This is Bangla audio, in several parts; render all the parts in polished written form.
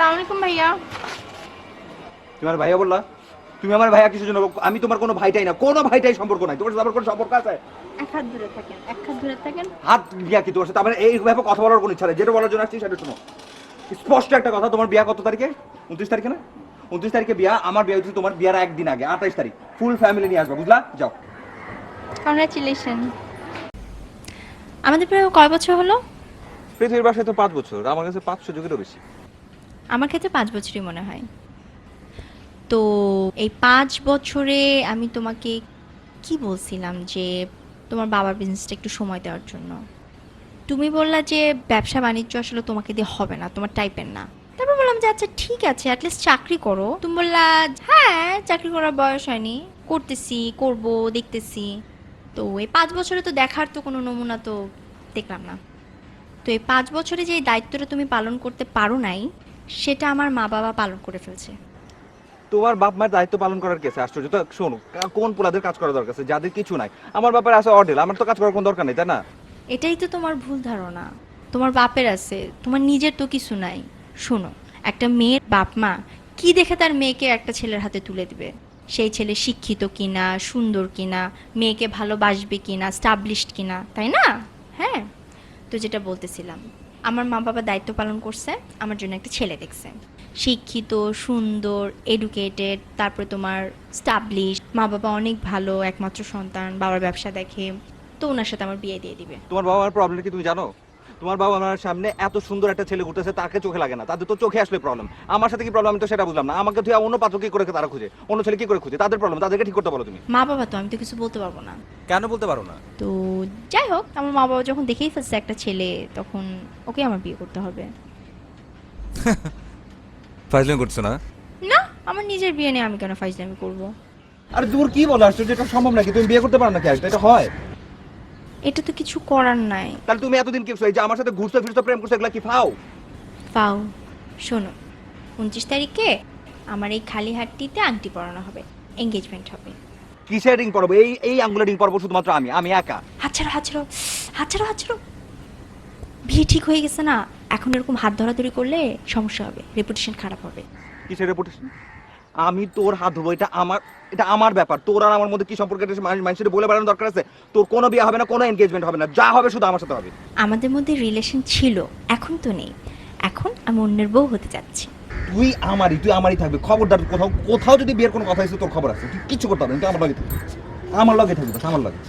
আসসালামু আলাইকুম ভাইয়া। তুমি আমার ভাইয়া বললা? তুমি আমার ভাইয়া কিসের জন্য? আমি তোমার কোনো ভাইটাই না, কোনো ভাইটাই সম্পর্ক নাই। তোমার সাথে আমার কোনো সম্পর্ক আছে? এক হাত দূরে থাকেন, এক হাত দূরে থাকেন। হাত বিয়া কি তোমার সাথে? আমার এইভাবে কথা বলার কোনো ইচ্ছা নেই। যেটা বলার জন্য আসছি সেটা শোনো। স্পষ্ট একটা কথা, তোমার বিয়া কত তারিখে? 29 তারিখে না? 29 তারিখে বিয়া। আমার বিয়া হচ্ছে তোমার বিয়ার একদিন আগে, 28 তারিখ। ফুল ফ্যামিলি নিয়ে আসবে, বুঝলা? যাও। কংগ্রাচুলেশন। আমাদের প্রায় কয় বছর হলো? পৃথিবীর বাসায় তো 5 বছর, আমার কাছে 500 যুগেরও বেশি। আমার ক্ষেত্রে 5 বছরই মনে হয়। তো এই 5 বছরে আমি তোমাকে কি বলছিলাম যে তোমার বাবার বিজনেসটা একটু সময় দেওয়ার জন্য। তুমি বললা যে ব্যবসা বাণিজ্য আসলে তোমাকে দিয়ে হবে না, তোমার টাইপের না। তারপর বললাম যে আচ্ছা ঠিক আছে, অ্যাটলিস্ট চাকরি করো। তুমি বললা হ্যাঁ, চাকরি করার বয়স হয়নি, করতেছি, করব, দেখতেছি। তো এই 5 বছরে তো দেখার তো কোনো নমুনা তো দেখলাম না। তো এই 5 বছরে যে এই দায়িত্বটা তুমি পালন করতে পারো নাই, সেটা আমার মা বাবা পালন করে ফেলছে। তোমার বাপ মায়ের দায়িত্ব পালন করার কেসে আশ্চর্য তো। শোনো, কোন পোলাদের কাজ করা দরকার আছে যাদের কিছু নাই? আমার বাপের আছে অর্ডেল, আমার তো কাজ করার কোনো দরকার নেই, তাই না? এটাই তো তোমার ভুল ধারণা। তোমার বাপের আছে, তোমার নিজের তো কিছু নাই। শোনো, একটা মেয়ের বাপ মা কি দেখে তার মেয়েকে একটা ছেলের হাতে তুলে দিবে? সেই ছেলে শিক্ষিত কিনা, সুন্দর কিনা, মেয়েকে ভালোবাসবে কিনা, স্টাবলিশড কিনা, তাই না? হ্যাঁ। তো যেটা বলতেছিলাম, আমার মা বাবা দায়িত্ব পালন করছে, আমার জন্য একটা ছেলে দেখছে, শিক্ষিত, সুন্দর, এডুকেটেড, তারপরে তোমার স্টাবলিশ, মা বাবা অনেক ভালো, একমাত্র সন্তান, বাবার ব্যবসা দেখে। তো ওনার সাথে আমার বিয়ে দিয়ে দিবে। তোমার বাবা মার প্রবলেম কি তুমি জানো? তোমার বাবা আমার সামনে এত সুন্দর একটা ছেলে ঘুরতেছে, তাকে চোখে লাগে না। তাদের তো চোখে আসলে প্রবলেম। আমার সাথে কি প্রবলেম আমি তো সেটা বুঝলাম না। আমাকে তুই অন্য পাত্র কি করে তারা খুঁজে, অন্য ছেলে কি করে খুঁজে? তাদের প্রবলেম, তাদেরকে ঠিক করতে বলো তুমি। মা বাবা তো, আমি তো কিছু বলতে পারবো না। কেন বলতে পারো না? তো যাই হোক, আমার মা বাবা যখন দেখেই ফেলছে একটা ছেলে, তখন ওকে আমার বিয়ে করতে হবে। ফাইজলামি করছো না? না, আমার নিজের বিয়ে নিয়ে আমি কেন ফাইজলামি করব? আরে তোর কি বলো আশ্চর্য, এটা সম্ভব নাকি? তুমি বিয়ে করতে পারো নাকি? এটা হয়? এটা তো কিছু করার নাই। তাহলে তুমি এতদিন কি এই যে আমার সাথে ঘুরতে ফিরতে প্রেম করছো, এগুলা কি ফাও? পাও, শোনো, 29 তারিখে আমার এই খালি হাতটিতে আংটি পরানো হবে, এঙ্গেজমেন্ট হবে। কিসের রিং পরবো? এই এই আঙ্গুলের রিং পরবো শুধুমাত্র আমি, আমি একা। হাত ছাড়ো, হাত ছাড়ো, হাত ছাড়ো, হাত ছাড়ো। বিয়ে ঠিক হয়ে গেছে না, এখন এরকম হাত ধরাধরি করলে সমস্যা হবে, রেপুটেশন খারাপ হবে। কিসের রেপুটেশন? আমি তোর হাত ধোবো, এটা আমার, এটা আমার ব্যাপার। তোর আর আমার মধ্যে কি সম্পর্ক এটা মানুষের বলে বেড়ানোর দরকার আছে? তোর কোনো বিয়ে হবে না, কোনো এনগেজমেন্ট হবে না, যা হবে শুধু আমার সাথে হবে। আমাদের মধ্যে রিলেশন ছিল, এখন তো নেই। এখন আমি অন্যের বউ হতে যাচ্ছি। তুই আমারই থাকবে। খবরদার, কোথাও কোথাও যদি বিয়ের কোনো কথা হয়েছে তোর খবর আছে। তুই কিচ্ছু করতে হবে না, তুই আমার লগে থাকবি, আমার লগে থাকবি, বাস আমার লগে।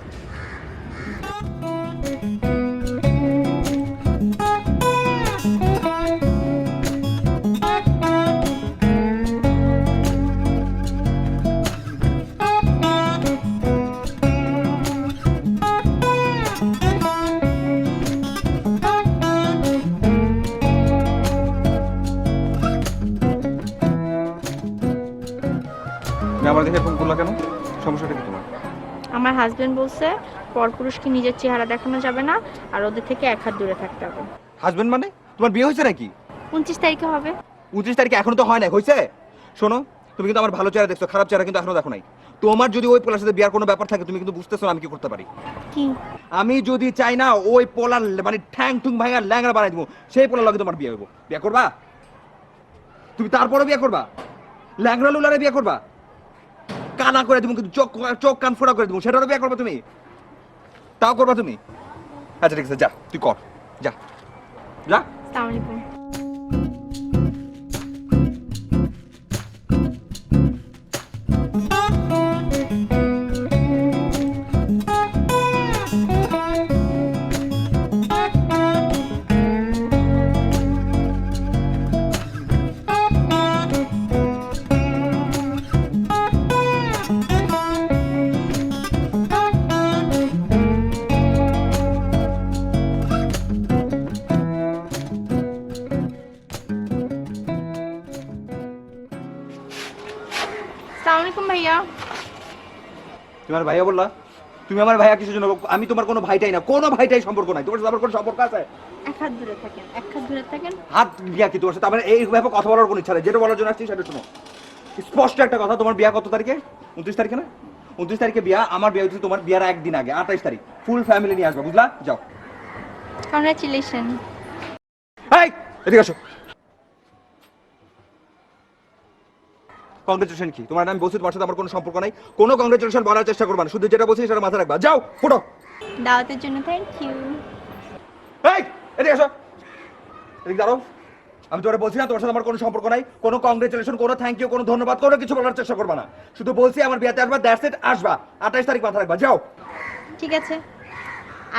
তুমি আমার দেখে ফোন করলা কেন? সমস্যাটা কি তোমার? আমার হাজবেন্ড বলছে পরপুরুষকে নিজের চেহারা দেখানো যাবে না, আর ওদের থেকে এক হাত দূরে থাকতে হবে। হাজবেন্ড মানে? তোমার বিয়ে হয়েছে নাকি? 29 তারিখে হবে। 29 তারিখে এখনো তো হয় নাই, হয়েছে? শোনো, তুমি কিন্তু আমার ভালো চেহারা দেখছো, খারাপ চেহারা কিন্তু এখনো দেখো নাই। তোমার যদি ওই পোলার সাথে বিয়ার কোনো ব্যাপার থাকে, তুমি কিন্তু বুঝতেছো না আমি কি করতে পারি। কি? আমি যদি চাই না ওই পোলার মানে ঠ্যাং ঠুং ভাঙা ল্যাংড়া বানাই দিব, সেই পোলার লগে তোমার বিয়ে হইব। বিয়ে করবা? তুমি তারপরে বিয়ে করবা? ল্যাংড়া লুলারে বিয়ে করবা? কানা করে দিব কিন্তু, চোখ চোখ কান ফোড়া করে দিব, সেটারও বিয়ে করবা তুমি? তাও করবা তুমি? আচ্ছা ঠিক আছে, যা তুই কর, যা যা। আসসালামু আলাইকুম। আসসালামু আলাইকুম ভাইয়া। তুমি আমার ভাইয়া বললা? তুমি আমার ভাইয়া কিসের জন্য? আমি তোমার কোনো ভাইটাই না, কোনো ভাইটাই সম্পর্ক নাই। তোমার সাথে আমার কোনো সম্পর্ক আছে? এক হাত দূরে থাকেন, এক হাত দূরে থাকেন। হাত বিয়া কি তোমার সাথে? আমার এইভাবে কথা বলার কোনো ইচ্ছা নেই। যেটা বলার জন্য আসছি সেটা শোনো। স্পষ্ট একটা কথা, তোমার বিয়া কত তারিখে? 29 তারিখে না? 29 তারিখে বিয়া। আমার বিয়া হচ্ছে তোমার বিয়ার একদিন আগে, 28 তারিখ। ফুল ফ্যামিলি নিয়ে আসবে, বুঝলা? যাও। কংগ্রাচুলেশন। এই এদিকে আসো। কংগ্রেচুলেশন কি? তোমার আমি বলছি তোমার সাথে আমার কোনো সম্পর্ক নাই, কোনো কংগ্রেচুলেশন বলার চেষ্টা করবা না, শুধু যেটা বলছি সেটা মাথায় রাখবা। যাও ফুটো। দাওয়াতের জন্য থ্যাংক ইউ। এই এদিকে আসো, এদিকে দাঁড়াও। আমি তোমার বলছি না তোমার সাথে আমার কোনো সম্পর্ক নাই, কোনো কংগ্রেচুলেশন, কোনো থ্যাংক ইউ, কোনো ধন্যবাদ, কোনো কিছু বলার চেষ্টা করবা না। শুধু বলছি আমার বিয়েতে আসবা, দ্যাটস ইট, আসবা। 28 তারিখ মাথায় রাখবা, যাও। ঠিক আছে,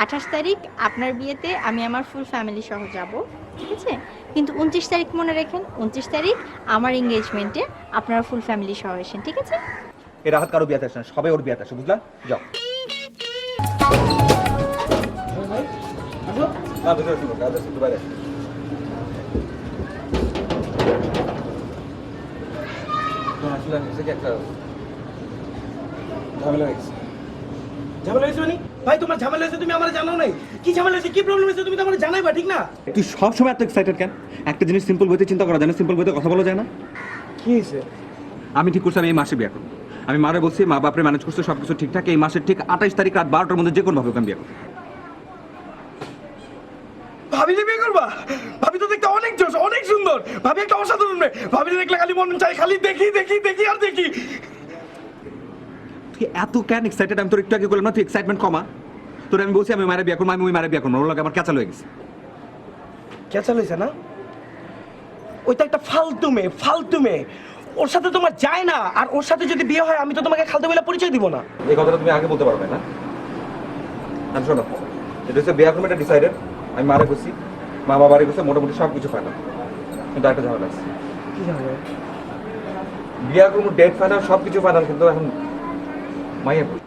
28 তারিখ আপনার বিয়েতে আমি আমার ফুল ফ্যামিলি সহ যাব, ঠিক আছে? কিন্তু 29 তারিখ মনে রাখেন, 29 তারিখ আমার এঙ্গেজমেন্টে আপনারা ফুল ফ্যামিলি সহ আসেন, ঠিক আছে? এ রাহাত কারো বিয়েতে আসে না, সবাই ওর বিয়েতে আসে, বুঝলা? যাও। না ভিতরে শুনো, কাজ আছে, একটু বাইরে আসো। আসলে আমি একটা ঝামেলা হয়েছে। ঝামেলা হয়েছে মানে? ভাই তোমার ঝামেলা হয়েছে তুমি আমার জানাও নাই? কি ঝামেলা হয়েছে, কি প্রবলেম হয়েছে তুমি তো আমার জানাইবা, ঠিক না? তুই সবসময় এত এক্সাইটেড কেন? একটা জিনিস সিম্পল বইতে চিন্তা করা যায় না, সিম্পল বইতে কথা বলা যায় না? কি হয়েছে? আমি ঠিক করছি আমি এই মাসে বিয়ে করবো। আমি মারে বলছি, মা বাপরে ম্যানেজ করছে সবকিছু ঠিকঠাক, এই মাসের ঠিক 28 তারিখ রাত 12টার মধ্যে যে কোনো ভাবে আমি বিয়ে করবো। ভাবিলে বিয়ে করবা? ভাবি তো দেখতে অনেক জোশ, অনেক সুন্দর, ভাবি একটা অসাধারণ মেয়ে। ভাবিলে দেখলে খালি মন চাই খালি দেখি দেখি দেখি আর দেখি। তুই এত কেন এক্সাইটেড? আমি তোর একটু আগে বললাম না তুই এক্সাইটমেন্ট কমা। তোর আমি বলছি আমি মারে বিয়ে করবো, আমি ওই মারে বিয়ে করবো, ওর লাগে আমার ক্যাচাল হয়ে গেছে। কেঁচা লইছে না? ওইটা একটা ফালতু মেয়ে, ফালতু মেয়ে। ওর সাথে তোমার যায় না, আর ওর সাথে যদি বিয়ে হয় আমি তো তোমাকে খালতে বলে পরিচয় দিব না। এই কথাটা তুমি আগে বলতে পারবে না? আমি শোনো, এটা হচ্ছে বিয়ে করবো, এটা ডিসাইডেড। আমি মারে বলছি, মা বাবারে বলছে, মোটামুটি সব কিছু ফাইনাল। কিন্তু একটা ঝামেলা আছে। কি জানো? বিয়ে করবো, ডেট ফাইনাল, সব কিছু ফাইনাল, কিন্তু এখন মাইয়া কই?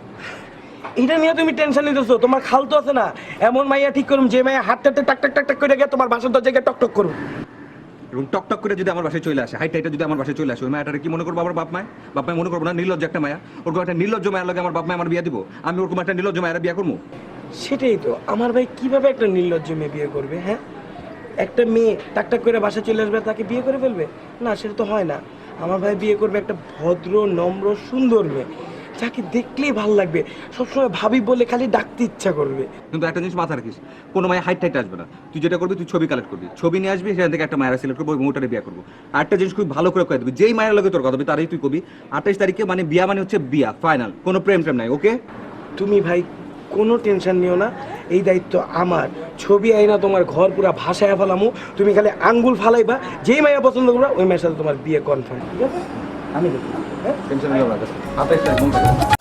এটা নিয়ে তুমি টেনশন নিতেছো? তোমার খালতো আছে না, এমন মাইয়া ঠিক করুম যে মাইয়া হাত টাতে টাক টাক টাক টাক করে গিয়ে তোমার বাসার দরজায় টক টক করুম। এবং টক টক করে যদি আমার বাসায় চলে আসে, হাইট হাইটা যদি আমার বাসায় চলে আসে, ওই মায়াটারে কি মনে করবো আমার বাপ মায়? বাপ মায় মনে করবো না নির্লজ্জ একটা মায়া? ওরকম একটা নির্লজ্জ মায়ের লগে আমার বাপ মায় আমার বিয়ে দিব? আমি ওরকম একটা নির্লজ্জ মায়ের বিয়ে করবো? সেটাই তো, আমার ভাই কিভাবে একটা নির্লজ্জ মেয়ে বিয়ে করবে? হ্যাঁ, একটা মেয়ে টাক টাক করে বাসা চলে আসবে তাকে বিয়ে করে ফেলবে? না, সেটা তো হয় না। আমার ভাই বিয়ে করবে একটা ভদ্র, নম্র, সুন্দর মেয়ে, যাকে দেখলেই ভালো লাগবে, সবসময় ভাবি বলে খালি ডাকতে ইচ্ছা করবে। কিন্তু একটা জিনিস মাথা রাখিস, কোনো মায়ের হাইট টাইট আসবে না। তুই যেটা করবি, তুই ছবি কালেক্ট করবি, ছবি নিয়ে আসবি, সেখান থেকে একটা মায়ের সিলেক্ট করবো, ওই মুহূর্তে বিয়ে করবো। আর একটা জিনিস খুব ভালো করে কয়ে দিবি, যেই মায়ের লগে তোর কথা হবে তারই তুই কবি 28 তারিখে মানে বিয়া মানে হচ্ছে বিয়া ফাইনাল, কোনো প্রেম প্রেম নাই। ওকে? তুমি ভাই কোনো টেনশন নিও না, এই দায়িত্ব আমার। ছবি আইনা তোমার ঘর পুরা ভাসায় ফেলামু, তুমি খালি আঙ্গুল ফালাইবা, যেই মাইয়া পছন্দ করবা ওই মায়ের সাথে তোমার বিয়ে কনফার্ম, ঠিক আছে? আমি দেখি, হ্যাঁ? টেনশন নিও না, 28 তারিখ মন থেকে।